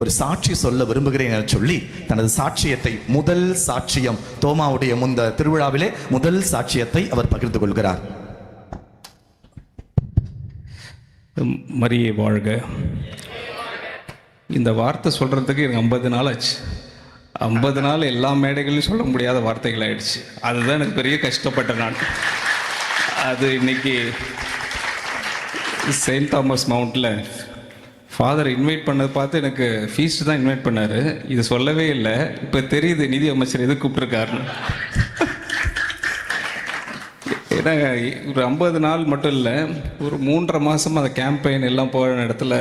ஒரு சாட்சி சொல்ல விரும்புகிறேன் என சொல்லி தனது சாட்சியத்தை, முதல் சாட்சியம், தோமாவுடைய முந்த திருவிழாவிலே முதல் சாட்சியத்தை அவர் பகிர்ந்து கொள்கிறார். மரியே வாழ்க. இந்த வார்த்தை சொல்கிறதுக்கு எனக்கு 50 நாள் ஆச்சு. 50 நாள் எல்லா மேடைகளையும் சொல்ல முடியாத வார்த்தைகள் ஆயிடுச்சு. அதுதான் எனக்கு பெரிய கஷ்டப்பட்டேன் நான். அது இன்னைக்கு செயின்ட் தாமஸ் மவுண்டில் ஃபாதர் இன்வைட் பண்ணதை பார்த்து எனக்கு ஃபீஸ்ட் தான் இன்வைட் பண்ணார். இது சொல்லவே இல்லை. இப்போ தெரியுது நிதி அமைச்சர் எது கூப்பிட்ருக்காருன்னு. ஏன்னா ஒரு 50 நாள் மட்டும் இல்லை, ஒரு 3.5 மாதம் அந்த கேம்பெயின் எல்லாம் போகிற இடத்துல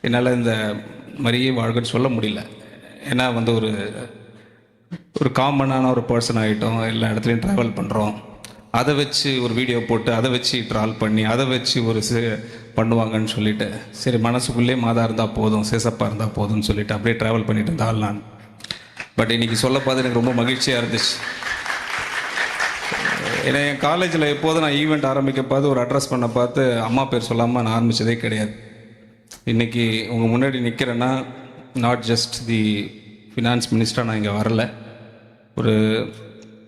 என்னால் இந்த மரியே வாழ்கன்னு சொல்ல முடியல. ஏன்னா வந்து ஒரு காமனான ஒரு பர்சன் ஆகிட்டோம். எல்லா இடத்துலையும் ட்ராவல் பண்ணுறோம். அதை வச்சு ஒரு வீடியோ போட்டு அதை வச்சு ட்ராவல் பண்ணி அதை வச்சு ஒரு பண்ணுவாங்கன்னு சொல்லிட்டு, சரி மனசுக்குள்ளே மாதா இருந்தால் போதும், சேசப்பா இருந்தால் போதும்னு சொல்லிட்டு அப்படியே ட்ராவல் பண்ணிட்டு இருந்தால் நான். பட் இன்றைக்கி சொல்ல பார்த்து எனக்கு ரொம்ப மகிழ்ச்சியாக இருந்துச்சு. ஏன்னா என் காலேஜில் எப்போதும் நான் ஈவெண்ட் ஆரம்பிக்க பார்த்து ஒரு அட்ரஸ் பண்ண பார்த்து அம்மா பேர் சொல்லாமல் நான் ஆரம்பித்ததே கிடையாது. இன்றைக்கி உங்கள் முன்னாடி நிற்கிறேன்னா நாட் ஜஸ்ட் தி ஃபினான்ஸ் மினிஸ்டராக நான் இங்கே வரல,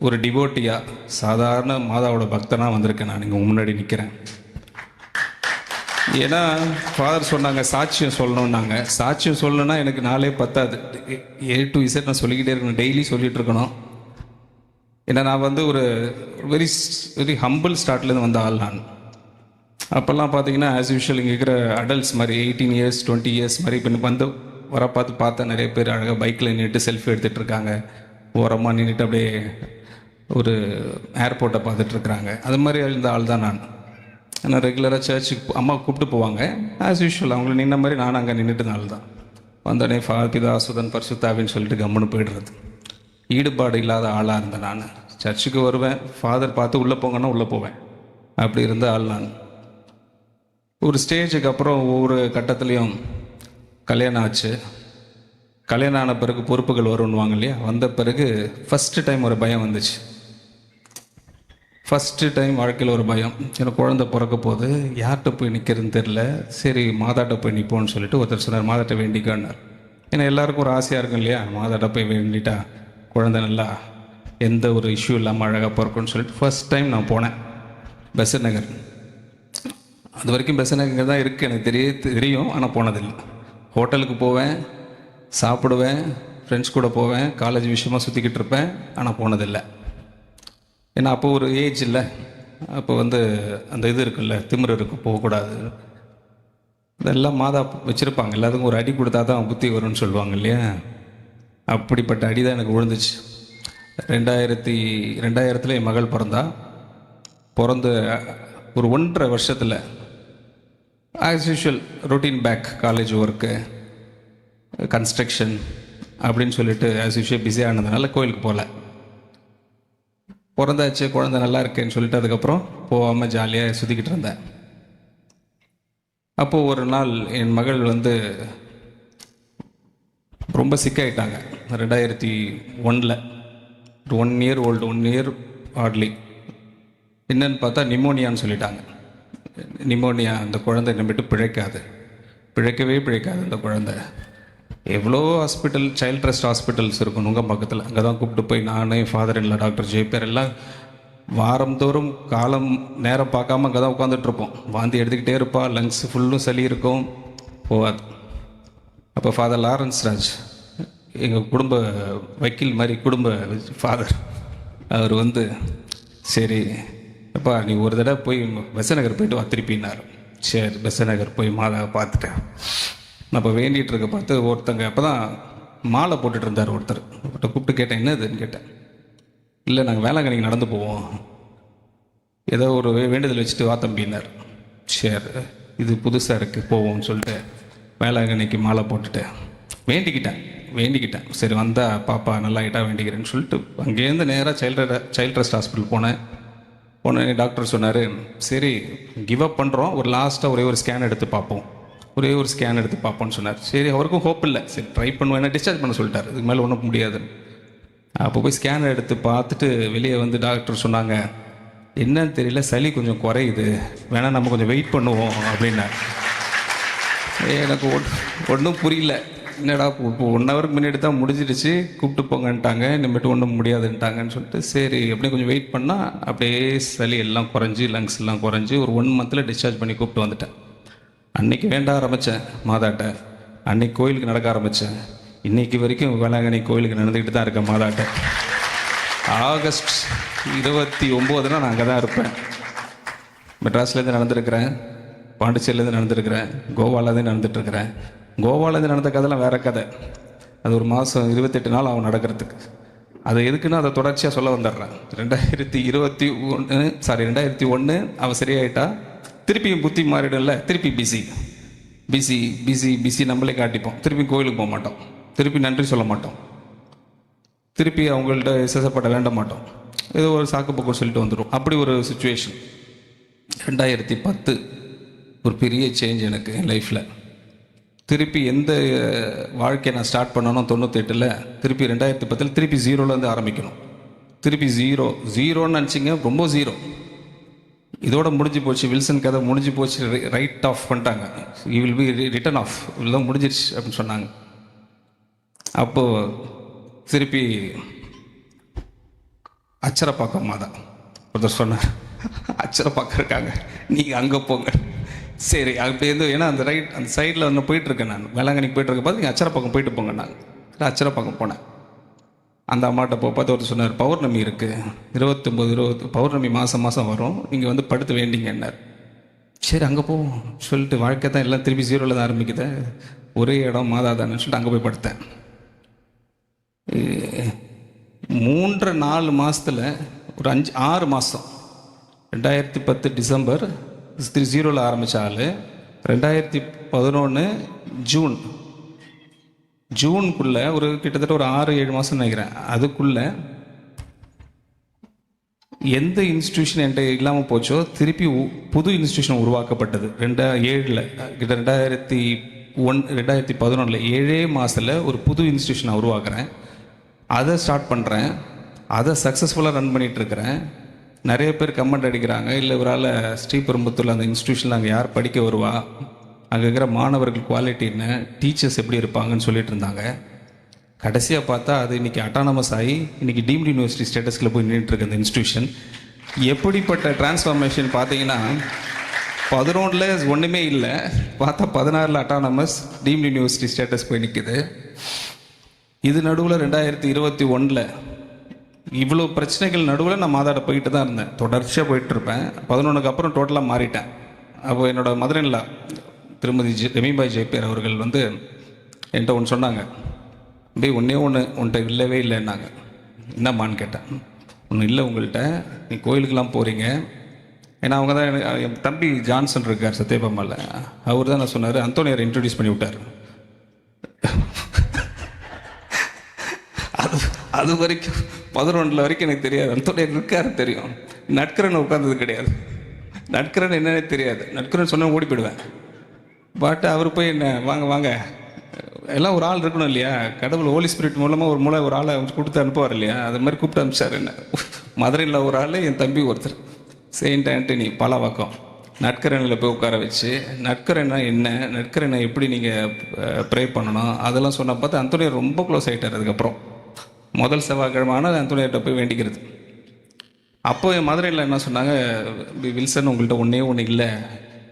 ஒரு டிவோட்டியாக சாதாரண மாதாவோட பக்தனாக வந்திருக்கேன். நான் இங்கே முன்னாடி நிற்கிறேன். ஏன்னா ஃபாதர் சொன்னாங்க சாட்சியம் சொல்லணுன்னாங்க. சாட்சியம் சொல்லணுன்னா எனக்கு நாளே பத்தாது. A to Z நான் சொல்லிக்கிட்டே இருக்கணும், டெய்லி சொல்லிகிட்டு இருக்கணும். ஏன்னா நான் வந்து ஒரு வெரி ஹம்பிள் ஸ்டார்ட்லேருந்து வந்த ஆள் நான். அப்போல்லாம் பார்த்தீங்கன்னா ஆஸ் யூஷுவல் இங்கே இருக்கிற அடல்ட்ஸ் மாதிரி 18 இயர்ஸ் 20 இயர்ஸ் மாதிரி இப்போ வந்து வர பார்த்தா நிறைய பேர் அழகாக பைக்கில் நின்றுட்டு செல்ஃபி எடுத்துகிட்டு இருக்காங்க. ஓரமாக நின்றுட்டு அப்படியே ஒரு ஏர்போர்ட்டை பார்த்துட்ருக்குறாங்க. அது மாதிரி இருந்த ஆள் தான் நான். ஆனால் ரெகுலராக சர்ச்சுக்கு அம்மா கூப்பிட்டு போவாங்க. ஆஸ் யூஷுவல் அவங்கள நின்ன மாதிரி நானும் அங்கே நின்றுட்டு ஆள் தான். வந்தோடனே பிதா சுதன் பரிசுத்தாவின்னு சொல்லிட்டு கம்முன்னு போய்டுறது. ஈடுபாடு இல்லாத ஆளாக இருந்தேன் நான். சர்ச்சுக்கு வருவேன், ஃபாதர் பார்த்து உள்ளே போங்கன்னா உள்ளே போவேன். அப்படி இருந்த ஆள் நான். ஒரு ஸ்டேஜுக்கு அப்புறம் ஒவ்வொரு கட்டத்துலேயும் கல்யாணம் ஆச்சு. கல்யாணம் ஆன பிறகு பொறுப்புகள் வரும்னுவாங்க இல்லையா, வந்த பிறகு ஃபஸ்ட்டு டைம் ஒரு பயம் வந்துச்சு. ஃபஸ்ட்டு டைம் வாழ்க்கையில் ஒரு பயம். எனக்கு குழந்தை பிறக்க போது, யார்கிட்ட போய் நிற்கிறதுன்னு தெரில. சரி மாதாட்ட போய் நிற்போன்னு சொல்லிட்டு ஒருத்தர் சொன்னார், மாதாட்ட வேண்டிக்கான்னார். ஏன்னா எல்லாருக்கும் ஒரு ஆசையாக இருக்கும் இல்லையா, மாதாட்ட போய் வேண்டிட்டா குழந்தை நல்லா எந்த ஒரு இஷ்யூ இல்லாமல் அழகாக பிறக்கும்னு சொல்லிட்டு ஃபஸ்ட் டைம் நான் போனேன் பெசன்ட் நகர். அது வரைக்கும் பெசன்ட் நகர் தான் இருக்குது எனக்கு தெரியும், ஆனால் போனதில்லை. ஹோட்டலுக்கு போவேன், சாப்பிடுவேன், ஃப்ரெண்ட்ஸ் கூட போவேன், காலேஜ் விஷயமாக சுற்றிக்கிட்டு இருப்பேன், ஆனால் போனதில்லை. ஏன்னா அப்போ ஒரு ஏஜ் இல்லை, அப்போ வந்து அந்த இது இருக்குல்ல, திமிரு இருக்கும், போகக்கூடாது. இதெல்லாம் மாதா வச்சுருப்பாங்க, எல்லாத்துக்கும் ஒரு அடி கொடுத்தா தான் புத்தி வரும்னு சொல்லுவாங்க இல்லையா. அப்படிப்பட்ட அடி தான் எனக்கு விழுந்துச்சு. 2000 என் மகள் பிறந்த ஒரு 1.5 வருஷத்தில் as usual routine back, college work, construction அப்படின்னு சொல்லிட்டு ஆஸ் யூஷுவல் பிஸியானதுனால கோயிலுக்கு போகல. பிறந்தாச்சு, குழந்தை நல்லா இருக்கேன்னு சொல்லிட்டு அதுக்கப்புறம் போகாமல் ஜாலியாக சுற்றிக்கிட்டு இருந்தேன். அப்போது ஒரு நாள் என் மகள் வந்து ரொம்ப சிக்காயிட்டாங்க. 2001 ஒரு 1 இயர் ஓல்டு, 1 இயர் ஹார்ட்லி. என்னன்னு பார்த்தா நிமோனியான்னு சொல்லிட்டாங்க. நிமோனியா, அந்த குழந்தை நம்பிட்டு பிழைக்கவே பிழைக்காது அந்த குழந்தை. எவ்வளோ ஹாஸ்பிட்டல், சைல்ட் ட்ரஸ்ட் ஹாஸ்பிட்டல்ஸ் இருக்கும் உங்கள் பக்கத்தில், அங்கே தான் கூப்பிட்டு போய் நானே, ஃபாதர் இல்லை, டாக்டர் ஜெய்பேர் எல்லாம் வாரந்தோறும் காலம் நேரம் பார்க்காம அங்கே தான் உட்காந்துட்ருப்போம். வாந்தி எடுத்துக்கிட்டே இருப்பா, லங்ஸ் ஃபுல்லும் சளி இருக்கும், போகாது. அப்போ ஃபாதர் லாரன்ஸ் ராஜ், எங்கள் குடும்ப வக்கீல் மாதிரி குடும்ப ஃபாதர், அவர் வந்து சரி அப்பா நீ ஒரு தடவை போய் பெசன்ட் நகர் போயிட்டு வா திருப்பினார். சரி பெசன்ட் நகர் போய் மாதாவை பார்த்துட்டேன். நான் இப்போ வேண்டிகிட்டு இருக்க பார்த்து ஒருத்தங்க அப்போ தான் மாலை போட்டுட்டு இருந்தார் ஒருத்தர். அவர்கிட்ட கூப்பிட்டு கேட்டேன், என்னதுன்னு கேட்டேன். இல்லை நாங்கள் வேளாங்கண்ணிக்கு நடந்து போவோம், ஏதோ ஒரு வேண்டுதல் வச்சுட்டு வா தம்பினார். சரி இது புதுசாக இருக்குது போவோம்னு சொல்லிட்டு வேளாங்கண்ணிக்கு மாலை போட்டுட்டு வேண்டிக்கிட்டேன். சரி வந்தால் பாப்பா நல்லா ஆகிட்டா வேண்டிக்கிறேன்னு சொல்லிட்டு அங்கேருந்து நேராக சைல்ட் ட்ரஸ்ட் ஹாஸ்பிட்டல் போனேன். உடனே டாக்டர் சொன்னார், சரி கிவ் அப் பண்ணுறோம், ஒரு லாஸ்ட்டாக ஒரே ஒரு ஸ்கேன் எடுத்து பார்ப்போம்னு சொன்னார். சரி அவருக்கும் ஹோப் இல்லை, சரி ட்ரை பண்ணுவேன், என்ன டிஸ்சார்ஜ் பண்ண சொல்லிட்டார், இதுக்கு மேலே ஒன்றும் முடியாது. அப்போ போய் ஸ்கேன் எடுத்து பார்த்துட்டு வெளியே வந்து டாக்டர் சொன்னாங்க, என்னன்னு தெரியல சளி கொஞ்சம் குறையுது, வேணால் நம்ம கொஞ்சம் வெயிட் பண்ணுவோம் அப்படின்னா. எனக்கு ஒன்றும் புரியல. என்னடா இப்போ 1 ஹவருக்கு முன்னாடி தான் முடிஞ்சிடுச்சு, கூப்பிட்டு போங்கன்ட்டாங்க, இனிமேட்டு ஒன்றும் முடியாதுன்ட்டாங்கன்னு சொல்லிட்டு சரி அப்படியே கொஞ்சம் வெயிட் பண்ணால் அப்படியே சளி எல்லாம் குறைஞ்சி லங்ஸ் எல்லாம் குறைஞ்சி ஒரு 1 மந்தில் டிஸ்சார்ஜ் பண்ணி கூப்பிட்டு வந்துட்டேன். அன்னைக்கு வேண்ட ஆரம்பித்தேன் மாதாட்ட, அன்னைக்கு கோயிலுக்கு நடக்க ஆரம்பித்தேன். இன்னைக்கு வரைக்கும் வேளாங்கண்ணி கோயிலுக்கு நடந்துக்கிட்டு தான் இருக்கேன் மாதாட்ட. ஆகஸ்ட் 29 நான் அங்கே தான் இருப்பேன். மெட்ராஸ்லேருந்து நடந்திருக்கிறேன், பாண்டிச்சேரியிலேருந்து நடந்திருக்கிறேன், கோவாலேருந்து நடந்துகிட்ருக்கிறேன். கோவாலேருந்து நடந்த கதைலாம் வேறு கதை. அது ஒரு மாதம் 28 நாள் ஆகும் நடக்கிறதுக்கு. அது எதுக்குன்னு அதை தொடர்ச்சியாக சொல்ல வந்துடுறேன். 2001 அவள் சரியாயிட்டா, திருப்பியும் புத்தி மாறிடும்ல, திருப்பி பிஸி பிஸி பிஸி பிஸி நம்மளே காட்டிப்போம். திருப்பி கோயிலுக்கு போக மாட்டோம், திருப்பி நன்றி சொல்ல மாட்டோம், திருப்பி அவங்கள்ட்ட விசேஷப்பட வேண்ட மாட்டோம், ஏதோ ஒரு சாக்கு பக்கம் சொல்லிட்டு வந்துடும். அப்படி ஒரு சுச்சுவேஷன். 2010 ஒரு பெரிய சேஞ்ச் எனக்கு என் லைஃப்பில். திருப்பி எந்த வாழ்க்கையை நான் ஸ்டார்ட் பண்ணணும் 98ல், திருப்பி 2010 திருப்பி 0லேருந்து ஆரம்பிக்கணும். திருப்பி ஜீரோன்னு நினச்சிங்க, ரொம்ப ஜீரோ. இதோட முடிஞ்சு போச்சு, வில்சன் கதை முடிஞ்சு போச்சு, ரைட் ஆஃப் பண்ணிட்டாங்க, you will be written off, இதெல்லாம் முடிஞ்சிருச்சு அப்படின்னு சொன்னாங்க. அப்போது திருப்பி அச்சரப்பாக்கம் மாதா ஒருத்தர் சொன்னார், அச்சரப்பாக்கம் இருக்காங்க, நீங்கள் அங்கே போங்க. சரி அப்படி இருந்து, ஏன்னா அந்த அந்த சைடில் வந்து போயிட்டுருக்கேன் நான், வேளாங்கண்ணிக்கு போயிட்டுருக்க பார்த்து நீங்கள் அச்சரப்பாக்கம் போயிட்டு போங்க. நான் அச்சரப்பாக்கம் போனேன். அந்த அம்மாட்ட பார்த்து ஒருத்தர் சொன்னார், பௌர்ணமி இருக்குது 29 பௌர்ணமி மாதம் வரும், நீங்கள் வந்து படுத்து வேண்டிங்கன்னார். சரி அங்கே போவோம் சொல்லிட்டு, வாழ்க்கை தான் எல்லாம் திருப்பி 0ல் தான் ஆரம்பிக்குது, ஒரே இடம் மாதா தானே சொல்லிட்டு அங்கே போய் படுத்தேன். 3-4 மாதத்தில் ஒரு 5-6 மாதம், 2010 டிசம்பர் 0ல் ஆரம்பித்த ஆள், 2011 ஜூனுக்குள்ளே ஒரு கிட்டத்தட்ட ஒரு 6-7 மாதம் நினைக்கிறேன். அதுக்குள்ளே எந்த இன்ஸ்டியூஷன் என்கிட்ட இல்லாமல் போச்சோ திருப்பி புது இன்ஸ்டியூஷன் உருவாக்கப்பட்டது. 2011 7 மாதத்தில் ஒரு புது இன்ஸ்டியூஷனை உருவாக்குறேன். அதை ஸ்டார்ட் பண்ணுறேன், அதை சக்ஸஸ்ஃபுல்லாக ரன் பண்ணிகிட்ருக்கிறேன். நிறைய பேர் கமெண்ட் அடிக்கிறாங்க, இல்லை இவரால் ஸ்ரீபெரும்புத்தூரில் அந்த இன்ஸ்டியூஷனில் அங்கே யார் படிக்க வருவா, அங்கே இருக்கிற மாணவர்கள் குவாலிட்டி என்ன, டீச்சர்ஸ் எப்படி இருப்பாங்கன்னு சொல்லிட்டு இருந்தாங்க. கடைசியாக பார்த்தா அது இன்றைக்கி அட்டானமஸ் ஆகி இன்றைக்கி டீம்டு யூனிவர்சிட்டி ஸ்டேட்டஸில் போய் நின்றுட்டுருக்கு அந்த இன்ஸ்டியூஷன். எப்படிப்பட்ட டிரான்ஸ்ஃபார்மேஷன் பார்த்தீங்கன்னா, 11ல் ஒன்றுமே இல்லை, பார்த்தா 16ல் அட்டானமஸ் டீம்டு யூனிவர்சிட்டி ஸ்டேட்டஸ் போய் நிற்குது. இது நடுவில் 2021 இவ்வளோ பிரச்சனைகள் நடுவில் நான் மாதாட போயிட்டு தான் இருந்தேன், தொடர்ச்சியாக போயிட்டுருப்பேன். 11க்கு அப்புறம் டோட்டலாக மாறிட்டேன். அப்போ என்னோட மதுரையில் திருமதி ரெமிபாய் ஜெயப்பேர் அவர்கள் வந்து என்கிட்ட ஒன்று சொன்னாங்க, ஒன்றே ஒன்று உன்கிட்ட இல்லவே இல்லைன்னாங்க. என்னம்மான்னு கேட்டேன். ஒன்றும் இல்லை உங்கள்கிட்ட, நீ கோயிலுக்கெல்லாம் போகிறீங்க. ஏன்னா அவங்க தான் என் தம்பி ஜான்சன் இருக்கார் சத்யபாமாவில், அவர் தான் நான் சொன்னார், அந்தோனியாரை இன்ட்ரடியூஸ் பண்ணி விட்டார். அது வரைக்கும் 11 வரைக்கும் எனக்கு தெரியாது. அந்தோனியார் இருக்காரு தெரியும், நட்கரன் உட்கார்ந்தது கிடையாது, நட்கரன் என்னன்னே தெரியாது. நட்கரன் சொன்னால் ஓடி போயிடுவேன். பட் அவர் போய் என்ன வாங்க வாங்க, எல்லாம் ஒரு ஆள் இருக்கணும் இல்லையா, கடவுள் ஹோலி ஸ்பிரிட் மூலமாக ஒரு ஆளை கொடுத்து அனுப்புவார் இல்லையா, அது மாதிரி கூப்பிட்டு அனுப்பிச்சார் என்ன. மதுரையில் ஒரு ஆள், என் தம்பி ஒருத்தர் செயின்ட் ஆண்டனி பாலாவாக்கம், நட்கரனில் போய் உட்கார வச்சு, நட்கரனா என்ன, நட்கரனை எப்படி நீங்கள் ப்ரே பண்ணணும் அதெல்லாம் சொன்ன பார்த்து அந்தோனியார் ரொம்ப க்ளோஸ் ஆகிட்டார். அதுக்கப்புறம் முதல் செவ்வாய்க்கிழமான அந்தோனியார்கிட்ட போய் வேண்டிக்கிறது. அப்போ என் மதுரையில் என்ன சொன்னாங்க, வில்சன் உங்கள்கிட்ட ஒன்றே ஒன்று இல்லை,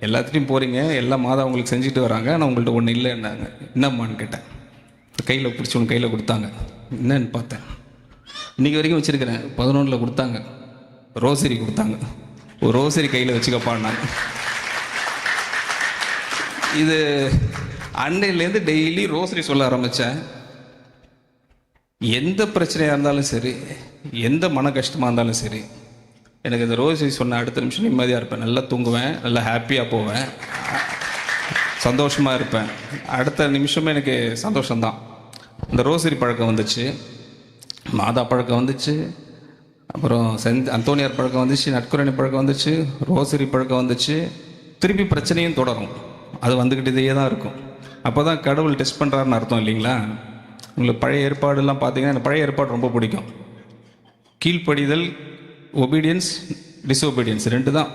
எல்லாத்துலேயும் போகிறீங்க, எல்லா மாதம் அவங்களுக்கு செஞ்சுட்டு வராங்க, ஆனால் உங்கள்கிட்ட ஒன்று இல்லைன்னாங்க. என்னம்மான்னு கேட்டேன். கையில் பிடிச்சி ஒன்று கையில் கொடுத்தாங்க. என்னன்னு பார்த்தேன், இன்றைக்கி வரைக்கும் வச்சுருக்கிறேன். 11ல் கொடுத்தாங்க, ரோசரி கொடுத்தாங்க. ஒரு ரோசரி கையில் வச்சுக்கப்பான்னாங்க. இது அன்னையிலேருந்து டெய்லி ரோசரி சொல்ல ஆரம்பித்தேன். எந்த பிரச்சனையாக இருந்தாலும் சரி, எந்த மன கஷ்டமாக இருந்தாலும் சரி, எனக்கு இந்த ரோசரி சொன்ன அடுத்த நிமிஷம் நிம்மதியாக இருப்பேன், நல்லா தூங்குவேன், நல்லா ஹாப்பியாக போவேன், சந்தோஷமாக இருப்பேன். அடுத்த நிமிஷமே எனக்கு சந்தோஷம்தான். இந்த ரோசரி பழக்கம் வந்துச்சு, மாதா பழக்கம் வந்துச்சு, அப்புறம் அந்தோனியார் பழக்கம் வந்துச்சு, நட்கரணி பழக்கம் வந்துச்சு, ரோசரி பழக்கம் வந்துச்சு. திருப்பி பிரச்சனையும் தொடரும், அது வந்துக்கிட்டே தான் இருக்கும். அப்போ தான் கடவுள் டெஸ்ட் பண்ணுறாருன்னு அர்த்தம் இல்லைங்களா. உங்களுக்கு பழைய ஏற்பாடுலாம் பார்த்தீங்கன்னா, எனக்கு பழைய ஏற்பாடு ரொம்ப பிடிக்கும். கீழ்ப்படிதல், ஒபீடியன்ஸ், டிஸ்ஒபீடியன்ஸ் 2 தான்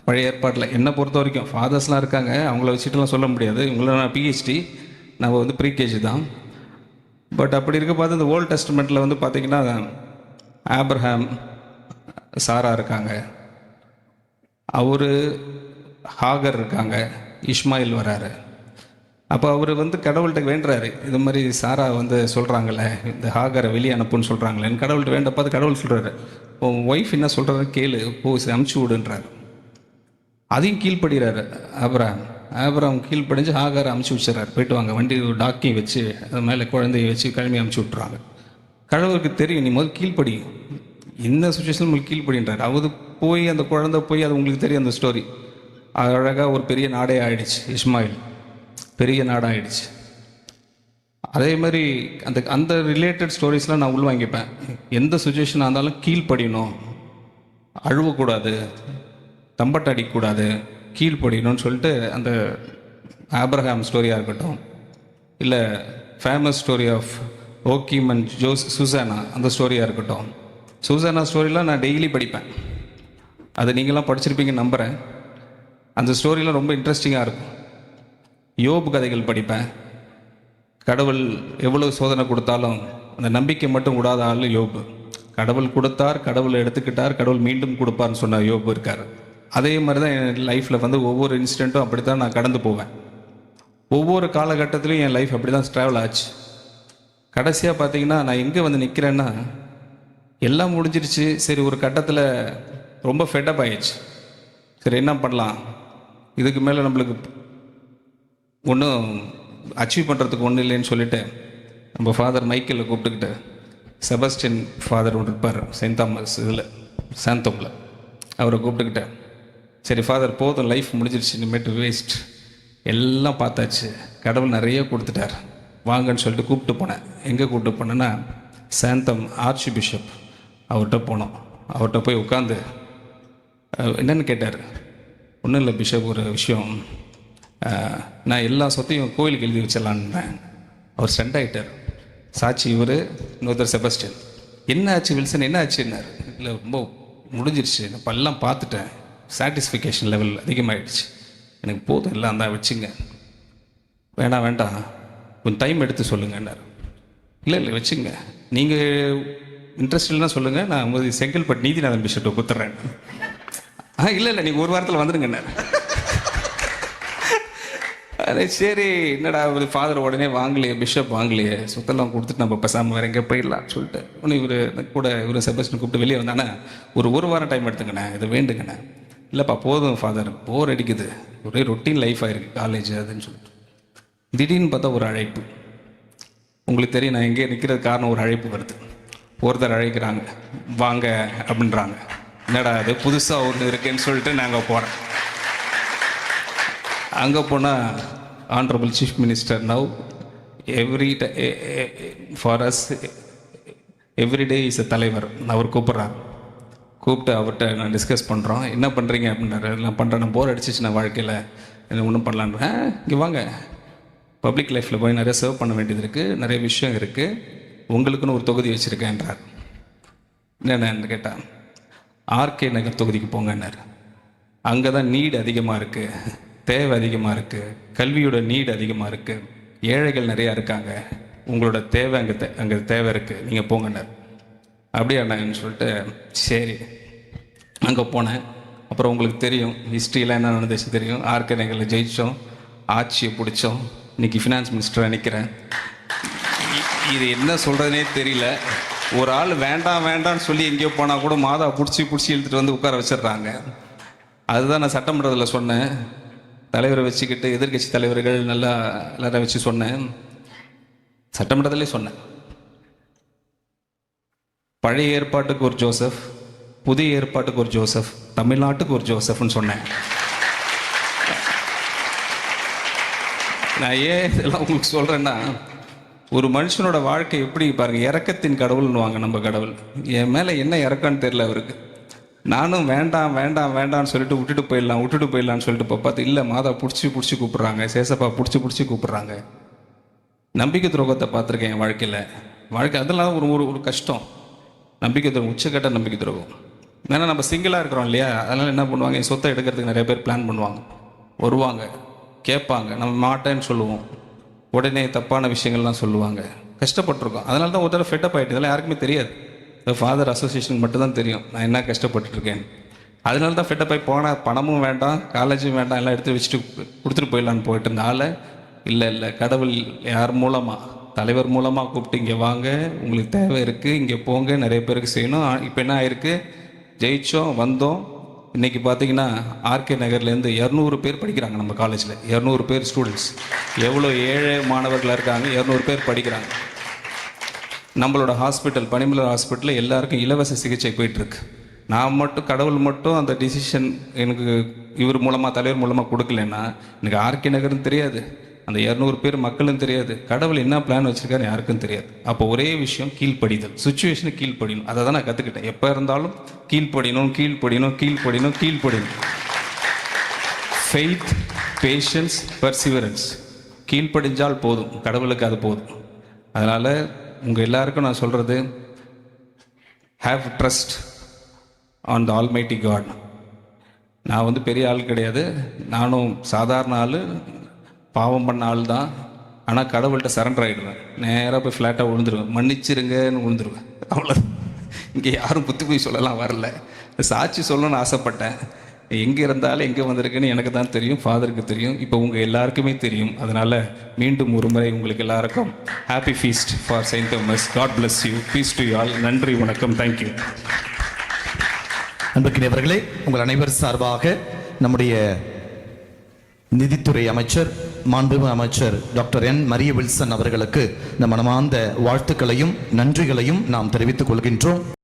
பழைய ஏற்பாட்டில் என்னை பொறுத்த வரைக்கும். ஃபாதர்ஸ்லாம் இருக்காங்க, அவங்கள வச்சுட்டுலாம் சொல்ல முடியாது. இவங்கள நான் பிஹெச்டி, நம்ம வந்து ப்ரீகேஜி தான். பட் அப்படி இருக்க பார்த்து இந்த ஓல்ட் டெஸ்டமெண்ட்டில் வந்து பார்த்திங்கன்னா ஆப்ரஹாம், சாரா இருக்காங்க, அவர் ஹாகர் இருக்காங்க, இஸ்மாயில் வராரு. அப்போ அவர் வந்து கடவுள்கிட்ட வேண்டுறாரு, இது மாதிரி சாரா வந்து சொல்கிறாங்களே இந்த ஹாகரை வெளியே அனுப்புன்னு சொல்கிறாங்களேன்னு கடவுள்கிட்ட வேண்ட பார்த்து கடவுள் சொல்கிறாரு, உன் ஒய்ஃப் என்ன சொல்கிறாரு கேளு, அமுச்சு விடுன்றாரு. அதையும் கீழ்ப்படுகிறாரு ஆபிரகாம் கீழ்ப்படிஞ்சு ஹாகரை அமுச்சு வச்சுறாரு, போயிட்டு வாங்க வண்டி டாக்கியும் வச்சு அது மேலே குழந்தைய வச்சு கிளம்பி அமுச்சு விட்டுறாங்க. கடவுளுக்கு தெரியும், நீ முதல் கீழ்ப்படி, இந்த சுச்சுவேஷன் உங்களுக்கு கீழ்ப்படின்றாரு. அது போய் அந்த குழந்தை போய் அது உங்களுக்கு தெரியும் அந்த ஸ்டோரி. அழகாக ஒரு பெரிய நாடே ஆயிடுச்சு, இஸ்மாயில் பெரிய நாடாகிடுச்சு. அதே மாதிரி அந்த அந்த ரிலேட்டட் ஸ்டோரிஸ்லாம் நான் உள்வாங்கிப்பேன். எந்த சுச்சுவேஷனாக இருந்தாலும் கீழ்ப்படியணும், அழுவக்கூடாது, தம்பட்டை அடிக்கக்கூடாது, கீழ்ப்படியணும்னு சொல்லிட்டு அந்த ஆப்ரஹாம் ஸ்டோரியாக இருக்கட்டும், இல்லை famous story of Joachim and Susanna அந்த ஸ்டோரியாக இருக்கட்டும். சுசானா ஸ்டோரிலாம் நான் டெய்லி படிப்பேன், அது நீங்களாம் படிச்சிருப்பீங்கன்னு நம்புகிறேன். அந்த ஸ்டோரிலாம் ரொம்ப இன்ட்ரெஸ்டிங்காக இருக்கும். யோபு கதைகள் படிப்பேன். கடவுள் எவ்வளவு சோதனை கொடுத்தாலும் அந்த நம்பிக்கை மட்டும் விடாத ஆள் யோபு. கடவுள் கொடுத்தார், கடவுள் எடுத்துக்கிட்டார், கடவுள் மீண்டும் கொடுப்பார்னு சொன்ன யோபு இருக்கார். அதே மாதிரி தான் என் லைஃப்பில் வந்து ஒவ்வொரு இன்சிடெண்ட்டும் அப்படி தான் நான் கடந்து போவேன். ஒவ்வொரு காலகட்டத்திலையும் என் லைஃப் அப்படி தான் ட்ராவல் ஆச்சு. கடைசியாக பார்த்தீங்கன்னா நான் எங்கே வந்து நிற்கிறேன்னா, எல்லாம் முடிஞ்சிருச்சு. சரி, ஒரு கட்டத்தில் ரொம்ப ஃபெட்டப் ஆயிடுச்சு. சரி, என்ன பண்ணலாம், இதுக்கு மேலே நம்மளுக்கு ஒன்றும் அச்சீவ் பண்ணுறதுக்கு ஒன்றும் இல்லைன்னு சொல்லிட்டு நம்ம ஃபாதர் மைக்கேலில் கூப்பிட்டுக்கிட்டு, செபஸ்டியன் ஃபாதர் ஒன்று இருப்பார் செயின்ட் தாமஸ் இதில் சாந்தோமில், அவரை கூப்பிட்டுக்கிட்டேன். சரி ஃபாதர், போதும், லைஃப் முடிஞ்சிருச்சு, இனிமேட்டு வேஸ்ட், எல்லாம் பார்த்தாச்சு, கடவுள் நிறைய கொடுத்துட்டார், வாங்கன்னு சொல்லிட்டு கூப்பிட்டு போனேன். எங்கே கூப்பிட்டு போனேன்னா சாந்தம் ஆர்ச் பிஷப் அவர்கிட்ட போனோம். அவர்கிட்ட போய் உட்காந்து என்னென்னு கேட்டார். ஒன்றும் இல்லை பிஷப், ஒரு விஷயம், நான் எல்லா சொத்தையும் கோயிலுக்கு எழுதி வச்சிடலான்னேன். அவர் ஸ்டண்ட் ஆகிட்டார். சாட்சி இவர், இன்னொருத்தர் செபஸ்டியன். என்ன ஆச்சு வில்சன், என்ன ஆச்சுன்னார். இல்லை ரொம்ப முடிஞ்சிருச்சு, இப்போ எல்லாம் பார்த்துட்டேன், சாட்டிஸ்ஃபிகேஷன் லெவல் அதிகமாகிடுச்சு, எனக்கு போதும், எல்லாம் தான் வச்சுங்க. வேண்டாம் கொஞ்சம் டைம் எடுத்து சொல்லுங்கன்னார். இல்லை வச்சுங்க, நீங்கள் இன்ட்ரெஸ்ட் இல்லைன்னா சொல்லுங்கள், நான் செங்கல்பட்டு நீதிநாதன் பிஷப்பை கொடுத்துட்றேன். இல்லை நீங்கள் ஒரு வாரத்தில் வந்துடுங்கன்னார். அதே சரி, என்னடா ஒரு ஃபாதர் உடனே வாங்கலையே, பிஷப் வாங்கலையே, சொத்தெல்லாம் கொடுத்துட்டு நம்ம பேசாமல் வேறு எங்கே போயிடலாம் சொல்லிட்டு ஒன்று இவர் கூட இவர் செபஸ்டியன் கூப்பிட்டு வெளியே வந்தானே, ஒரு வாரம் டைம் எடுத்துங்கண்ணே, இது வேண்டுங்கண்ணே. இல்லைப்பா போதும் ஃபாதர், போர் அடிக்குது, ஒரே ரொட்டீன் லைஃப் ஆகிருக்கு காலேஜ் அதுன்னு சொல்லிட்டு. திடீர்னு பார்த்தா ஒரு அழைப்பு. உங்களுக்கு தெரியும் நான் எங்கே நிற்கிறது காரணம், ஒரு அழைப்பு வருது. ஒருத்தர் அழைக்கிறாங்க, வாங்க அப்படின்றாங்க. என்னடா அது புதுசாக ஒன்று இருக்குன்னு சொல்லிட்டு நாங்கள் போகிறேன். அங்கே போனால் honourable chief minister now for us every day is a தலைவர் அவர் கூப்பிட்றாரு. கூப்பிட்டு அவர்கிட்ட நான் டிஸ்கஸ் பண்ணுறோம். என்ன பண்ணுறீங்க அப்படின்னாரு. எல்லாம் பண்ணுறேன், நான் போர் அடிச்சிச்சு நான் வாழ்க்கையில், என்ன ஒன்றும் பண்ணலான்னு. இங்கே வாங்க, பப்ளிக் லைஃப்பில் போய் நிறைய சர்வ் பண்ண வேண்டியது இருக்குது, நிறைய விஷயம் இருக்குது, உங்களுக்குன்னு ஒரு தொகுதி வச்சுருக்கேன்றார். என்னென்னு கேட்டால், ஆர்கே நகர் தொகுதிக்கு போங்கன்னார். அங்கே தான் நீடு அதிகமாக இருக்குது, தேவை அதிகமாக இருக்குது, கல்வியோட நீடு அதிகமாக இருக்குது, ஏழைகள் நிறையா இருக்காங்க, உங்களோட தேவை அங்கே தேவை இருக்குது, நீங்கள் போங்கன்னார். அப்படியாண்ணான்னு சொல்லிட்டு சரி அங்கே போனேன். அப்புறம் உங்களுக்கு தெரியும் ஹிஸ்ட்ரியெலாம் என்ன நடந்துச்சு தெரியும். ஆர்கே நகரில் ஜெயித்தோம், ஆட்சியை பிடிச்சோம், இன்றைக்கி ஃபினான்ஸ் மினிஸ்டராக நிற்கிறேன். இது என்ன சொல்கிறதுனே தெரியல. ஒரு ஆள் வேண்டான்னு சொல்லி எங்கேயோ போனால் கூட மாதா பிடிச்சி இழுத்துட்டு வந்து உட்கார வச்சிடுறாங்க. அதுதான் நான் சட்டமன்றத்தில் சொன்னேன். தலைவரை வச்சுக்கிட்டு எதிர்கட்சி தலைவர்கள் நல்லா எல்லாரை வச்சு சொன்னேன். சட்டமன்றத்திலே சொன்னேன், பழைய ஏற்பாட்டுக்கு ஒரு ஜோசப், புதிய ஏற்பாட்டுக்கு ஒரு ஜோசப், தமிழ்நாட்டுக்கு ஒரு ஜோசப்னு சொன்னேன். நான் ஏன் இதெல்லாம் உங்களுக்கு சொல்கிறேன்னா, ஒரு மனுஷனோட வாழ்க்கை எப்படி பாருங்கள், இறக்கத்தின் கடவுள்னு வாங்க நம்ம கடவுள். என் மேலே என்ன இறக்கம்னு தெரியல அவருக்கு. நானும் வேண்டாம்னு சொல்லிட்டு விட்டுட்டு போயிடலான்னு சொல்லிட்டு இப்போ பார்த்து இல்லை, மாதா பிடிச்சி கூப்பிட்றாங்க, சேசப்பா பிடிச்சி கூப்பிட்றாங்க. நம்பிக்கை துரோகத்தை பார்த்துருக்கேன் என் வாழ்க்கை அதெல்லாம் ஒரு கஷ்டம். நம்பிக்கை துரோகம், உச்சக்கட்ட நம்பிக்கை துரோகம். ஏன்னா நம்ம சிங்கிளாக இருக்கிறோம் இல்லையா, அதனால் என்ன பண்ணுவாங்க, என் சொத்தை எடுக்கிறதுக்கு நிறைய பேர் பிளான் பண்ணுவாங்க, வருவாங்க, கேட்பாங்க, நம்ம மாட்டேன்னு சொல்லுவோம். உடனே தப்பான விஷயங்கள்லாம் சொல்லுவாங்க. கஷ்டப்பட்டிருக்கோம். அதனால தான் ஒரு தடவை ஃபெட்டப் ஆகிட்டு. இதெல்லாம் யாருக்குமே தெரியாது. ஃபாதர் அசோசியேஷன் மட்டும்தான் தெரியும் நான் என்ன கஷ்டப்பட்டுருக்கேன். அதனால தான் ஃபெட்டப் ஆகி போனால் பணமும் வேண்டாம், காலேஜும் வேண்டாம், எல்லாம் எடுத்து வச்சுட்டு கொடுத்துட்டு போயிடலான்னு போயிட்டு இருந்தால இல்லை கடவுள் யார் மூலமாக, தலைவர் மூலமாக கூப்பிட்டு இங்கே வாங்க, உங்களுக்கு தேவை இருக்குது, இங்கே போங்க, நிறைய பேருக்கு செய்யணும். இப்போ என்ன ஆயிருக்கு, ஜெயிச்சோம் வந்தோம். இன்றைக்கி பார்த்தீங்கன்னா ஆர்கே நகர்லேருந்து 200 பேர் படிக்கிறாங்க நம்ம காலேஜில். 200 பேர் ஸ்டூடெண்ட்ஸ். எவ்வளோ ஏழை மாணவர்களாக இருக்காங்க, 200 பேர் படிக்கிறாங்க. நம்மளோட ஹாஸ்பிட்டல், பனிமலர் ஹாஸ்பிட்டலில் எல்லாருக்கும் இலவச சிகிச்சை போயிட்டுருக்கு. நான் மட்டும், கடவுள் மட்டும் அந்த டிசிஷன் எனக்கு இவர் மூலமாக, தலைவர் மூலமாக கொடுக்கலன்னா எனக்கு ஆர்கே நகர்னு தெரியாது, அந்த 200 பேர் மக்களும் தெரியாது, கடவுள் என்ன பிளான் வச்சுருக்காரு யாருக்கும் தெரியாது. அப்போ ஒரே விஷயம், கீழ்ப்படிதல். சுச்சுவேஷனுக்கு கீழ்ப்படிணும். அதை தான் நான் கற்றுக்கிட்டேன். எப்போ இருந்தாலும் கீழ்ப்படிணும். Faith, patience, perseverance. கீழ்ப்படிஞ்சால் போதும், கடவுளுக்கு அது போதும். அதனால் உங்கள் எல்லாருக்கும் நான் சொல்கிறது, have trust on the almighty God. நான் பெரிய ஆள் கிடையாது, நானும் சாதாரண ஆள், பாவம் பண்ண ஆள் தான். ஆனால் கடவுள்கிட்ட சரண்டர் ஆகிடுவேன். நேராக போய் ஃப்ளாட்டாக விழுந்துருவேன், மன்னிச்சிருங்கன்னு விழுந்துருவேன். அவ்வளோதான். இங்கே யாரும் புத்தி போய் சொல்லலாம் வரல, சாட்சி சொல்லணும்னு ஆசைப்பட்டேன். எங்கே இருந்தாலும் எங்கே வந்திருக்குன்னு எனக்கு தான் தெரியும், ஃபாதருக்கு தெரியும், இப்போ உங்கள் எல்லாருக்குமே தெரியும். அதனால் மீண்டும் ஒரு முறை உங்களுக்கு எல்லாருக்கும் happy feast for Saint Thomas. God bless you. Peace to you all. நன்றி, வணக்கம், தேங்க்யூ. அன்புக்கினியவர்களே, உங்கள் அனைவர் சார்பாக நம்முடைய நிதித்துறை அமைச்சர், மாண்புமிகு அமைச்சர் டாக்டர் என் மரிய வில்சன் அவர்களுக்கு நம் மனமார்ந்த வாழ்த்துக்களையும் நன்றிகளையும் நாம் தெரிவித்துக் கொள்கின்றோம்.